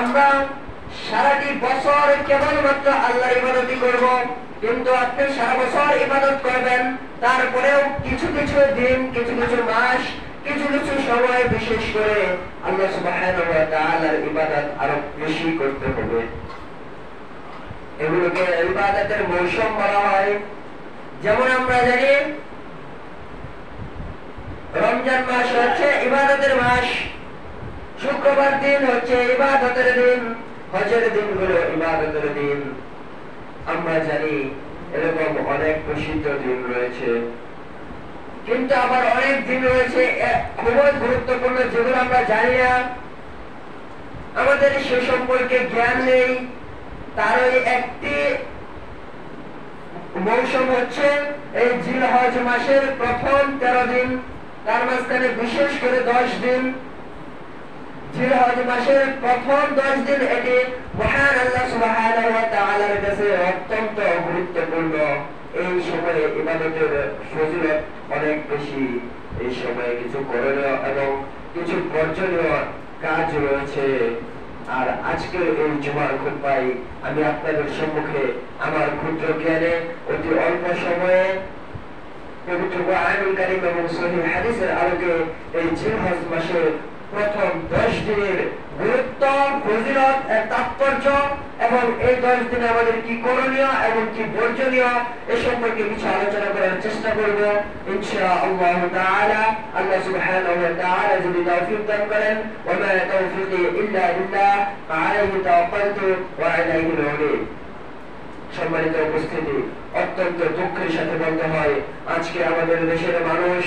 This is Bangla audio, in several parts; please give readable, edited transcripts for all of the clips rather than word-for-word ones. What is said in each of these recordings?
আমরা সারাটি বছর কেবলমাত্র আল্লাহর ইবাদতই করব, কিন্তু আপনি সারা বছর ইবাদত করবেন, তারপরেও কিছু কিছু দিন, কিছু কিছু মাস, কিছু কিছু সময় বিশেষ করে আল্লাহ সুবহানাহু ওয়া তাআলার ইবাদত আরো বেশি করতে হবে। এগুলোকে ইবাদতের মৌসুম বলা হয়। যেমন আমরা জানি রমজান মাস হচ্ছে ইবাদতের মাস, শুক্রবার দিন হচ্ছে ইবাদতের দিন, হজের দিন হলো ইবাদতের দিন। আমরা জানি এরকম অনেক প্রসিদ্ধ দিন রয়েছে, কিন্তু আবার অনেক দিন রয়েছে খুবই গুরুত্বপূর্ণ যেগুলো আমরা জানি না, আমাদের সে সম্পর্কে জ্ঞান নেই। তারই একটি মৌসুম হচ্ছে এই জিলহজ মাসের প্রথম 13 দিন, তার মাঝখানে বিশেষ করে 10 দিন। জিলহজ মাসের প্রথম 10 দিন এটি মহান আল্লাহ সুবহানাহু ওয়া তাআলার কাছে অত্যন্ত গুরুত্বপূর্ণ। এই সময়ে ইবাদতের ফজিলত অনেক বেশি। এই সময়ে কিছু করণীয় এবং কিছু বর্জনীয় কাজ রয়েছে। আর আজকের এই জুমার খুতবায় আমি আপনাদের সম্মুখে আমার ক্ষুদ্র জ্ঞানে অতি অল্প সময়ে পবিত্র কোরআনুল কারীম এবং সহিহ হাদিসের আলোকে এই জিলহজ মাসের প্রথম 10 দিনের গুরুত্ব, ফজিলত, এর তাৎপর্য এবং এই 10 দিনে আমাদের কি করণীয় এবং কি বর্জনীয় এ সম্পর্কে কিছু আলোচনা করার চেষ্টা করব ইনশাআল্লাহ তাআলা। আল্লাহ সুবহানাহু ওয়া তাআলা যদি তৌফিক দান করেন, ওয়া মা তাওফীকি ইল্লা বিল্লাহ, আলাইহি তাওয়াক্কালতু ওয়া আলাইহি উনীব। সম্মানিত উপস্থিতি, অত্যন্ত দুঃখের সাথে বলতে হয় আজকে আমাদের দেশের মানুষ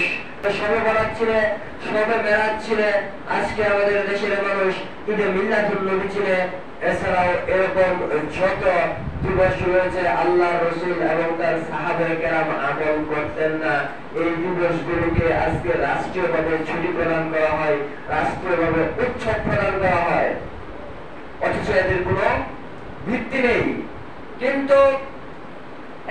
সবে বরাত ছিলে, সবে মেরাজ ছিলে, আজকে আমাদের দেশের মানুষ ঈদে মিলাদুন নবী ছিলে। এছাড়াও এরকম যত দিবস রয়েছে আল্লাহ রসুল এবং তার সাহাবায়ে কেরাম আমল করতেন না, এই দিবসগুলোকে আজকে রাষ্ট্রীয়ভাবে ছুটি প্রদান করা হয়, রাষ্ট্রীয়ভাবে উৎসব প্রদান করা হয়, অথচ এদের কোনো ভিত্তি নেই। কিন্তু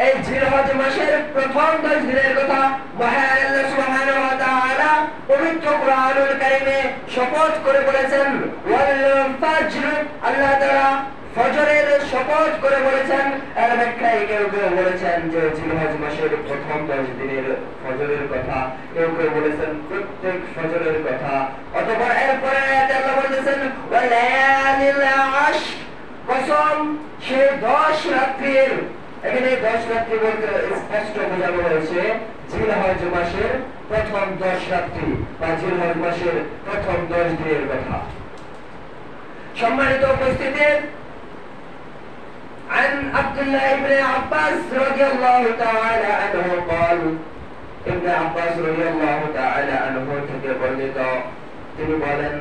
এই জিলহজ মাসের প্রথম 10 দিনের কথা মহান আল্লাহ সুবহানাহু ওয়া তাআলা পবিত্র কোরআনুল কারীমে শপথ করে বলেছেন, ওয়াল ফাজর, আল্লাহ তাআলা ফজরের শপথ করে বলেছেন। এর ব্যাখ্যায় কেউ কেউ বলেছেন যে জিলহজ মাসের প্রথম 10 দিনের ফজরের কথা, কেউ কেউ বলেছেন প্রত্যেক ফজরের কথা। অথবা এরপরে আয়াতে আল্লাহ বলেছেন ওয়ালায়ালিল আশর, কসম সেই 10 রাত্রির। এখানে 10 রাত্রি বলতে স্পষ্ট বোঝানো হয়েছে জিলহজ মাসের প্রথম 10 রাত্রি বা জিলহজ মাসের প্রথম 10 দিনের কথা। সম্মানিত উপস্থিতি, عن عبد الله بن عباس رضي الله تعالى عنه قال, ابن عباس رضي الله تعالى عنه থেকে বর্ণিত, তিনি বলেন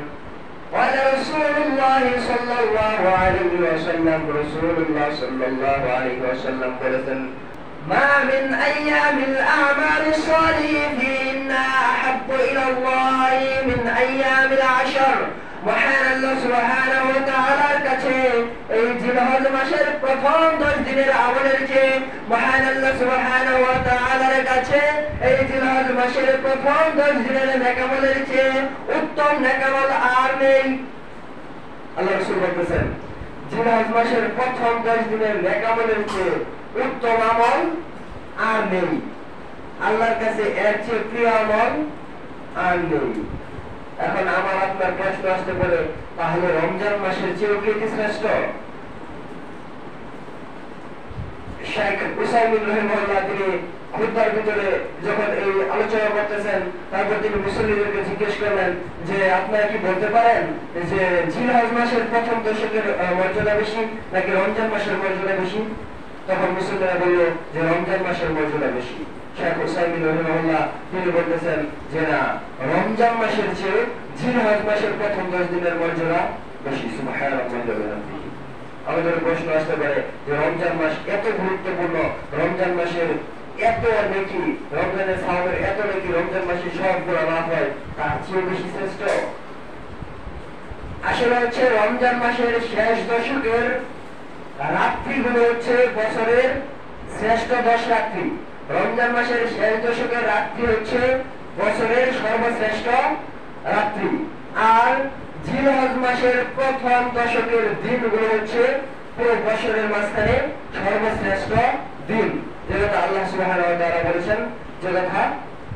قال رسول الله صلى الله عليه وسلم, رسول الله صلى الله عليه وسلم বলেছেন, ما من أيام الأعمال الصالحة فيهن أحب إلى الله من أيام العشر। মহান আল্লাহ সুবহানাহু ওয়া তাআলার কাছে এই জিলহজ মাসের প্রথম 10 দিনের আমলের চেয়ে মহান আল্লাহ সুবহানাহু ওয়া তাআলার কাছে এই জিলহজ মাসের প্রথম 10 দিনের নেকামলের চেয়ে উত্তম নেকামল আর নেই। আল্লাহ রাসূল বলেছেন জিলহজ মাসের প্রথম 10 দিনের নেকামলের চেয়ে উত্তম আমল আর নেই, আল্লাহর কাছে এর চেয়ে প্রিয় আমল আর নেই। এখন আমার আপনার প্রশ্ন আসতে পারে, তাহলে রমজান মাসের চেয়েও কি শ্রেষ্ঠ? শেখ উসাইমিন রাহিমাহুল্লাহ তিনি খুতবার ভিতরে যখন এই আলোচনা করতেছেন, তারপর তিনি মুসল্লিদেরকে জিজ্ঞেস করলেন যে আপনারা কি বলতে পারেন যে জিলহজ মাসের প্রথম দশকের মর্যাদা বেশি নাকি রমজান মাসের মর্যাদা বেশি? তখন মুসল্লিরা বলল যে রমজান মাসের মর্যাদা বেশি। শেখ উসাইমিন রাহিমাহুল্লাহ তিনি বলতেছেন যে না, রমজান মাসের চেয়ে জিলহজ মাসের প্রথম 10 দিনের মর্যাদা বেশি। সুবহানাল্লাহ। আমাদের প্রশ্ন আসতে পারে যে রমজান মাস এত গুরুত্বপূর্ণ, রমজান মাসের এত নেকি, রমজানের সাওমের এত নেকি, রমজান মাসে সব গুনাহ মাফ হয়, তার চেয়ে বেশি শ্রেষ্ঠ? আসলে হচ্ছে রমজান মাসের শেষ দশকের রাত্রিগুলো হচ্ছে বছরের শ্রেষ্ঠ 10 রাত্রি। রমজান মাসের শেষ দশকের রাত্রি হচ্ছে বছরের সর্বশ্রেষ্ঠ রাত্রি। আর জিলহজ মাসের প্রথম দশকের দিনগুলো হচ্ছে পুরো বছরের মাঝখানে সর্বশ্রেষ্ঠ দিন, যে কথা আল্লাহ সুবহানাহু ওয়া তাআলা বলেছেন, যে কথা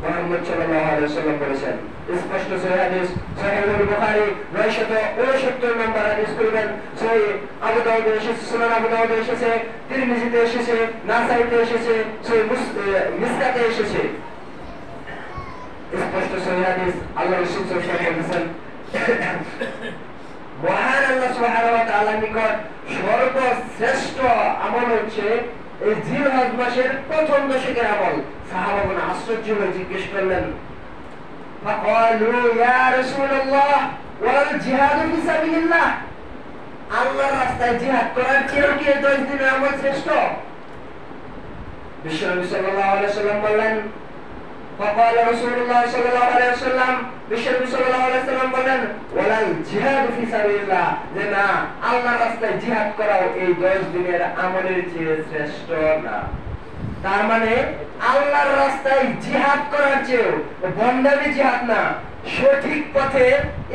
মুহাম্মদ সাল্লাল্লাহু আলাইহি ওয়াসাল্লাম বলেছেন। স্পষ্ট সহিহ হাদিস, সহিহ বুখারী 969 নম্বর হাদিস করবেন, সহিহ আবু দাউদে এসেছে, সুনান আবু দাউদে এসেছে, তিরমিজিতে এসেছে, নাসাইতে এসেছে, সহিহ মিসকাতে এসেছে। স্পষ্ট সহিহ হাদিস, আল্লাহ রাসূল সাল্লাল্লাহু আলাইহি ওয়াসাল্লাম বলেছেন, মহান আল্লাহ সুবহানাহু ওয়া তাআলার নিকট সর্বশ্রেষ্ঠ আমল হচ্ছে এই জিলহজ মাসের প্রথম দশকের আমল। সাহাবাগণ আশ্চর্য হয়ে জিজ্ঞেস করলেন, ফাকালু ইয়া রাসূলুল্লাহ ওয়াল জিহাদু ফি সাবিলিল্লাহ, আল্লাহর রাস্তায় জিহাদ করার চেয়ে কি 10 দিনের আমল শ্রেষ্ঠ? বিশ্বনবী সাল্লাল্লাহু আলাইহি ওয়াসাল্লাম বললেন, فقال رسول الله صلى الله عليه وسلم, বিশ্বনবী সাল্লাল্লাহু আলাইহি ওয়াসাল্লাম বলেন, ওয়ালাল জিহাদু ফি সাবিলিল্লাহ, যে না, আল্লাহর রাস্তায় জিহাদ করাও এই 10 দিনের আমলের চেয়ে শ্রেষ্ঠ না। তার মানে আল্লাহর রাস্তায় জিহাদ করার চেয়ে বন্দামি জিহাদ না, সঠিক পথে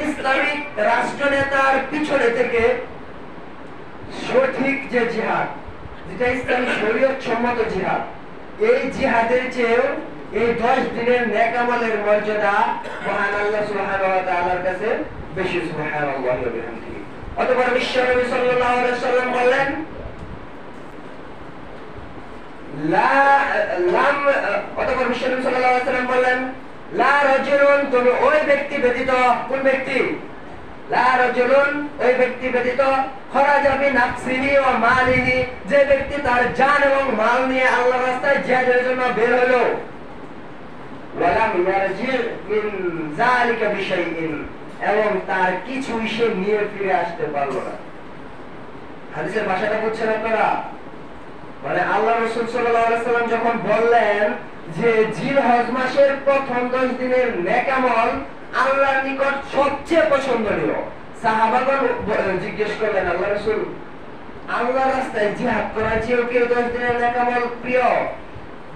ইসলামিক রাষ্ট্রনেতার পিছনে থেকে সঠিক যে জিহাদ, যেটা ইসলামী শরীয়ত সম্মত জিহাদ, এই জিহাদের চেয়েও এই 10 দিনের নেক আমলের মর্যাদা মহান আল্লাহ সুবহানাহু ওয়া তাআলার কাছে বেশি। সুবহানাল্লাহি ওয়া বিহামদিহি। অতঃপর বিশ্বনবী সাল্লাল্লাহু আলাইহি ওয়াসাল্লাম বললেন, অতঃপর বিশ্বনবী সাল্লাল্লাহু আলাইহি ওয়াসাল্লাম বললেন, লা রাজুলুন, তবে ওই ব্যক্তি ব্যতীত, কোন ব্যক্তি? লা রাজুলুন, ওই ব্যক্তি ব্যতীত, খরাজা বিনাফসিহি ওয়া মালিহি, যে ব্যক্তি তার জান এবং মাল নিয়ে আল্লাহর রাস্তায় জিহাদের জন্য বের হলো, ওয়ালাম ইয়ারজি মিন যালিকা বিশাইইন, এবং তার কিছুই সে নিয়ে ফিরে আসতে পারলো না। হাদিসের ভাষাটা বুঝছেন আপনারা? মানে আল্লাহ রাসূল সাল্লাল্লাহু আলাইহি ওয়াসাল্লাম যখন বললেন যে জিলহজ মাসের প্রথম 10 দিনের নেক আমল আল্লাহর নিকট সবচেয়ে পছন্দনীয়, সাহাবাগণ জিজ্ঞেস করলেন, আল্লাহ রাসূল, আল্লাহর রাস্তায় জিহাদ করার চেয়ে কি 10 দিনের নেক আমল প্রিয়,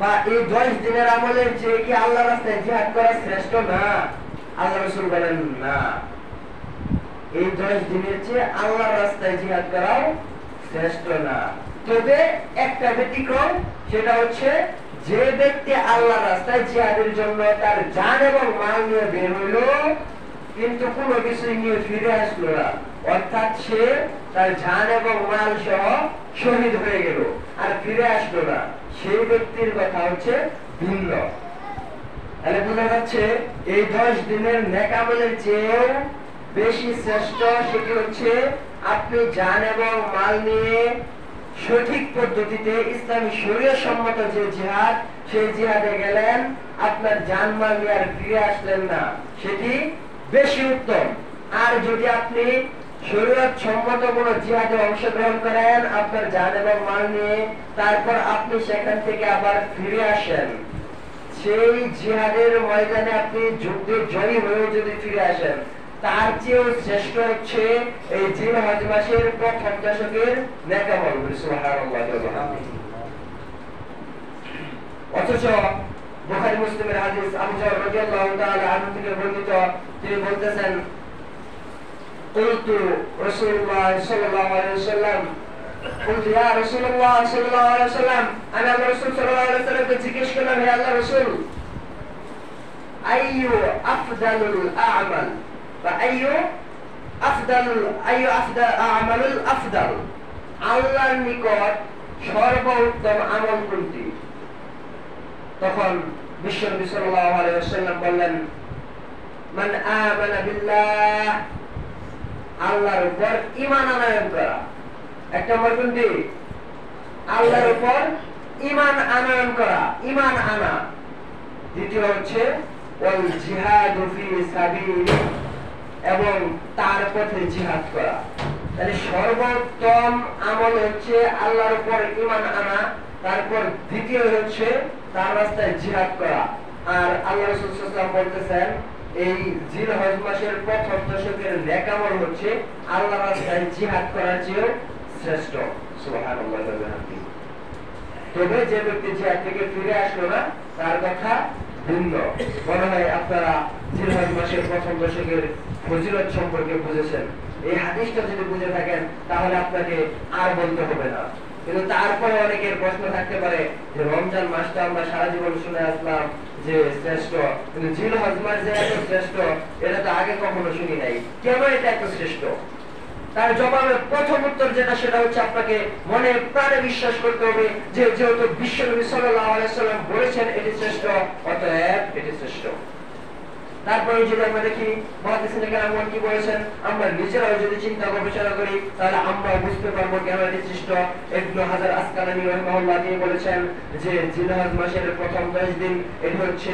বা এই 10 দিনের আমলের চেয়ে কি আল্লাহর রাস্তায় জিহাদ করা শ্রেষ্ঠ না? আল্লাহ রাসূল বলেন, না, এই 10 দিনের চেয়ে আল্লাহর রাস্তায় জিহাদ করাও শ্রেষ্ঠ না। তবে একটা ব্যতিক্রম, সেটা হচ্ছে যে ব্যক্তি আল্লাহর রাস্তায় জিহাদের জন্য তার জান এবং মাল নিয়ে বের হইল, কিন্তু কোনো কিছু নিয়ে ফিরে আসলো না, অর্থাৎ সে তার জান এবং মাল সহ শহীদ হয়ে গেল আর ফিরে আসলো না, সেই ব্যক্তির কথা হচ্ছে ভিন্ন। তাহলে বোঝা যাচ্ছে এই 10 দিনের নেক আমলের চেয়েও বেশি শ্রেষ্ঠ সেটি হচ্ছে আপনি জান এবং মাল নিয়ে সঠিক পদ্ধতিতে ইসলামী শরীয়ত সম্মত যে জিহাদ, সেই জিহাদে গেলেন, আপনার জান মাল নিয়ে আর ফিরে আসলেন না, সেটি বেশি উত্তম। আর যদি আপনি শরীয়ত সম্মত কোন জিহাদে অংশগ্রহণ করেন আপনার জান এবং মাল নিয়ে, তারপর আপনি সেখান থেকে আবার ফিরে আসেন, সেই জিহাদের ময়দানে আপনি যুদ্ধে জয়ী হয়ে যদি ফিরে আসেন, তার চেয়েও শ্রেষ্ঠ হচ্ছে এই জিলহজ মাসের প্রথম দশকের নেক আমল। সুবহানাল্লাহি ওয়া বিহামদিহি। অথচ বুখারী মুসলিমের হাদিস, আবু যর রাদিয়াল্লাহু তাআলা আনহু থেকে বর্ণিত, তিনি বলতেছেন, কুলতু রাসূলুল্লাহ সাল্লাল্লাহু আলাইহি ওয়াসাল্লাম, কুলতু ইয়া রাসূলুল্লাহ সাল্লাল্লাহু আলাইহি ওয়াসাল্লাম, আমি আল্লাহর রাসূল সাল্লাল্লাহু আলাইহি ওয়াসাল্লামকে জিজ্ঞেস করলাম, হে আল্লাহর রাসূল, আইয়ু আফদালুল আ'মাল বা আইয়ু আফদাল আমালুল আফদাল, আল্লাহর নিকট সর্বোত্তম আমল কোনটি? তখন বিশ্বনবী সাল্লাল্লাহু আলাইহি ওয়াসাল্লাম বললেন, মান আমানা বিল্লাহ, আল্লাহর উপর ঈমান আনয়ন করা। এক নম্বর কোনটি? আল্লাহর উপর ঈমান আনয়ন করা, ঈমান আনা। দ্বিতীয় হচ্ছে ওয়াল জিহাদু ফি সাবিলিহি, এবং তার পথে জিহাদ করা। তাহলে সর্বোত্তম আমল হচ্ছে আল্লাহর উপর ঈমান আনা, তারপর দ্বিতীয় হচ্ছে তার রাস্তায় জিহাদ করা। আর আল্লাহ রাসূল সাল্লাল্লাহু আলাইহি ওয়াসাল্লাম বলতেছেন, এই জিলহজ মাসের প্রথম দশকের নেক আমল হচ্ছে আল্লাহর রাস্তায় জিহাদ করার চেয়েও শ্রেষ্ঠ। সুবহানাল্লাহি ওয়া বিহামদিহি। তবে যে ব্যক্তি জিহাদ থেকে ফিরে আসলো না, তার কথা ভিন্ন। মনে হয় আপনারা জিলহজ মাসের প্রথম দশকের ফজিলত সম্পর্কে বুঝেছেন। এই হাদিসটা যদি বুঝে থাকেন তাহলে আপনাকে আর বলতে হবে না। কিন্তু তারপরে অনেকের প্রশ্ন থাকতে পারে যে রমজান মাসটা আমরা সারা জীবন শুনে আসলাম যে শ্রেষ্ঠ, কিন্তু জিলহজ মাস যে এত শ্রেষ্ঠ এটা তো আগে কখনো শুনি নাই, কেন এটা এত শ্রেষ্ঠ? তার জবাবে প্রথম উত্তর যেটা সেটা হচ্ছে আপনাকে মনে প্রাণে বিশ্বাস করতে হবে যে যেহেতু বিশ্বনবী সাল্লাল্লাহু আলাইহি ওয়াসাল্লাম বলেছেন এটি শ্রেষ্ঠ, অতএব এটি শ্রেষ্ঠ। তারপরে যদি আমরা দেখি মুহাদ্দিসিনে কেরাম কি বলেছেন, আমরা নিজেরাও যদি চিন্তা গবেষণা করি তাহলে আমরা বুঝতে পারবো কেন এটি শ্রেষ্ঠ। ইবনে হাজার আসকালানী রাহিমাহুল্লাহ তিনি বলেছেন যে জিলহজ মাসের প্রথম 10 দিন এটি হচ্ছে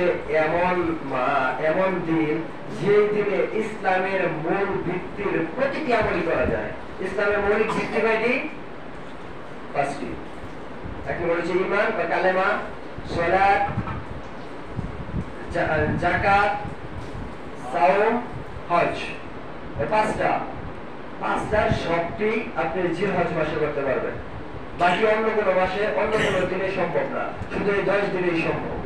এমন দিন যে দিনে ইসলামের মূল ভিত্তির প্রতিটি আমলই করা যায়। ইসলামের মৌলিক ভিত্তি কয়টি? 5টি। এক নম্বর হচ্ছে ঈমান বা কালেমা, সালাত, যাকাত, সাওম, হজ। এই পাঁচটার সবটি আপনি জিলহজ মাসে করতে পারবেন, বাকি অন্য কোনো মাসে অন্য কোনো দিনে সম্ভব না, শুধু এই 10 দিনেই সম্ভব।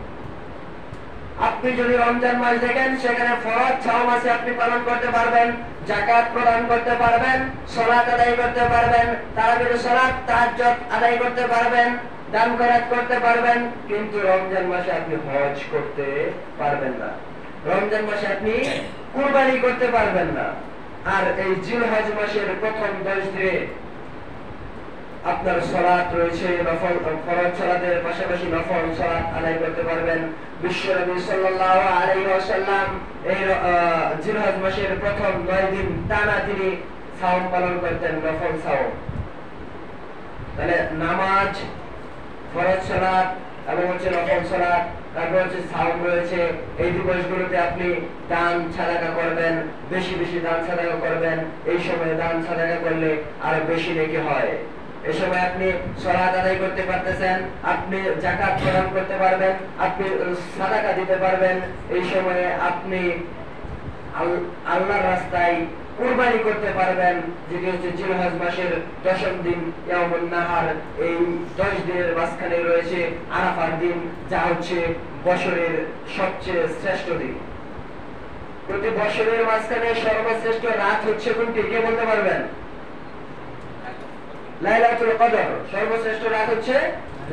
আপনি যদি রমজান মাস দেখেন সেখানে ফরজ 6 মাসে আপনি পালন করতে পারবেন, যাকাত প্রদান করতে পারবেন, সালাত আদায় করতে পারবেন, তারাবির সালাত তাহাজ্জুদ আদায় করতে পারবেন, দান খয়রাত করতে পারবেন, কিন্তু রমজান মাসে আপনি হজ করতে পারবেন না, রমজান মাসে আপনি কুরবানি করতে পারবেন না। আর এই জিলহজ মাসের প্রথম 10 দিনে আপনার সালাত রয়েছে, নফল ফরজ সালাতের পাশাপাশি নফল সালাত আদায় করতে পারবেন। বিশ্বনবী সাল্লাল্লাহু আলাইহি ওয়াসাল্লাম এই জিলহজ মাসের প্রথম 9 দিন টানা তিনি সাওম পালন করতেন, নফল সাওম। তাহলে নামাজ, ফরজ সালাত এবং হচ্ছে নফল সালাত, তারপর হচ্ছে সাওম রয়েছে। এই দিবসগুলোতে আপনি দান সাদাকা করবেন, বেশি বেশি দান সাদাকা করবেন। এই সময়ে দান সাদাকা করলে আরো বেশি নেকি হয়। এই সময় আপনি সালাত আদায় করতে পারতেছেন, আপনি যাকাত প্রদান করতে পারবেন, আপনি সাদাকা দিতে পারবেন। এই সময়ে আপনি আল্লাহর রাস্তায় কুরবানি করতে পারবেন, যেটি হচ্ছে জিলহজ মাসের 10ম দিন ইয়াউমুন নাহার। এই 10 দিনের মাঝখানে রয়েছে আরাফার দিন, যা হচ্ছে বছরের সবচেয়ে শ্রেষ্ঠ দিন। প্রতি বছরের মাঝখানে সর্বশ্রেষ্ঠ রাত হচ্ছে কোনটি, কে বলতে পারবেন? লাইলাতুল কদর। সর্বশ্রেষ্ঠ রাত হচ্ছে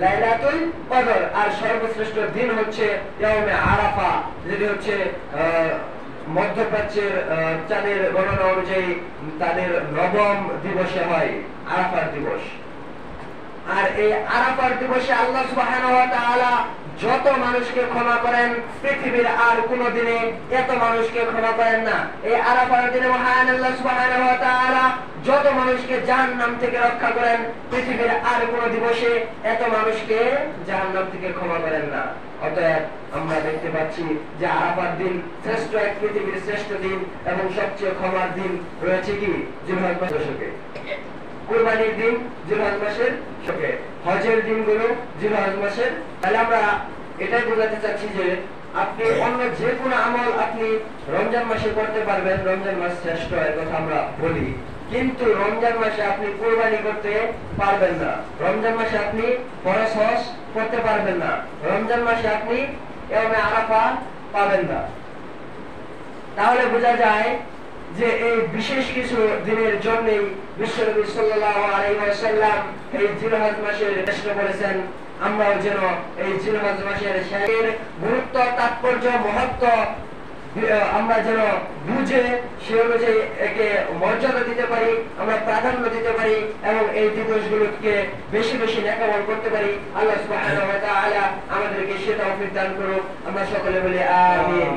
লাইলাতুল কদর, আর সর্বশ্রেষ্ঠ দিন হচ্ছে ইয়াউমে আরাফা, যেটি হচ্ছে মধ্যপ্রাচ্যের চাঁদের গণনা অনুযায়ী তাদের 9ম দিবসে হয় আরাফার দিবস। আর এই আরাফার দিবসে আল্লাহ সুবহানাহু ওয়া তাআলা যত মানুষকে ক্ষমা করেন, পৃথিবীর আর কোন দিনে এত মানুষকে ক্ষমা করেন না। এই আরাফার দিনে মহান আল্লাহ সুবহানাহু ওয়া তাআলা যত মানুষকে জাহান্নাম থেকে রক্ষা করেন, পৃথিবীর আর কোন দিবসে এত মানুষকে জাহান্নাম থেকে ক্ষমা করেন না। অতএব আমরা দেখতে পাচ্ছি যে আরাফার দিন শ্রেষ্ঠ এক পৃথিবীর শ্রেষ্ঠ দিন এবং সবচেয়ে ক্ষমার দিন রয়েছে কি জিলহজ মাসের দশকে। কুরবানির দিন জিলহজ মাসের দশকে, হজের দিনগুলো জিলহজ মাসের। তাহলে আমরা এটাই বোঝাতে চাচ্ছি যে আপনি অন্য যে কোনো আমল আপনি রমজান মাসে করতে পারবেন, রমজান মাস শ্রেষ্ঠ এর কথা আমরা বলি, কিন্তু রমজান মাসে আপনি কুরবানি করতে পারবেন না, রমজান মাসে আপনি ফরজ হজ করতে পারবেন না, রমজান মাসে আপনি ইয়াউমে আরাফা পাবেন না। তাহলে বোঝা যায় যে এই বিশেষ কিছু দিনের জন্যই বিশ্বনবী সাল্লাল্লাহু আলাইহি ওয়াসাল্লাম এই জিলহজ মাসের শ্রেষ্ঠ করেছেন। আমরাও যেন এই জিলহজ মাসের শেষের গুরুত্ব, তাৎপর্য, মহত্ব আমরা যেন বুঝে সে অনুযায়ী একে মর্যাদা দিতে পারি, আমরা প্রাধান্য দিতে পারি এবং এই দিবসগুলোকে বেশি বেশি নেকামল করতে পারি। আল্লাহ সুবহানাহু ওয়া তাআলা আমাদেরকে সে তৌফিক দান করুক। আমরা সকলে বলি আমিন।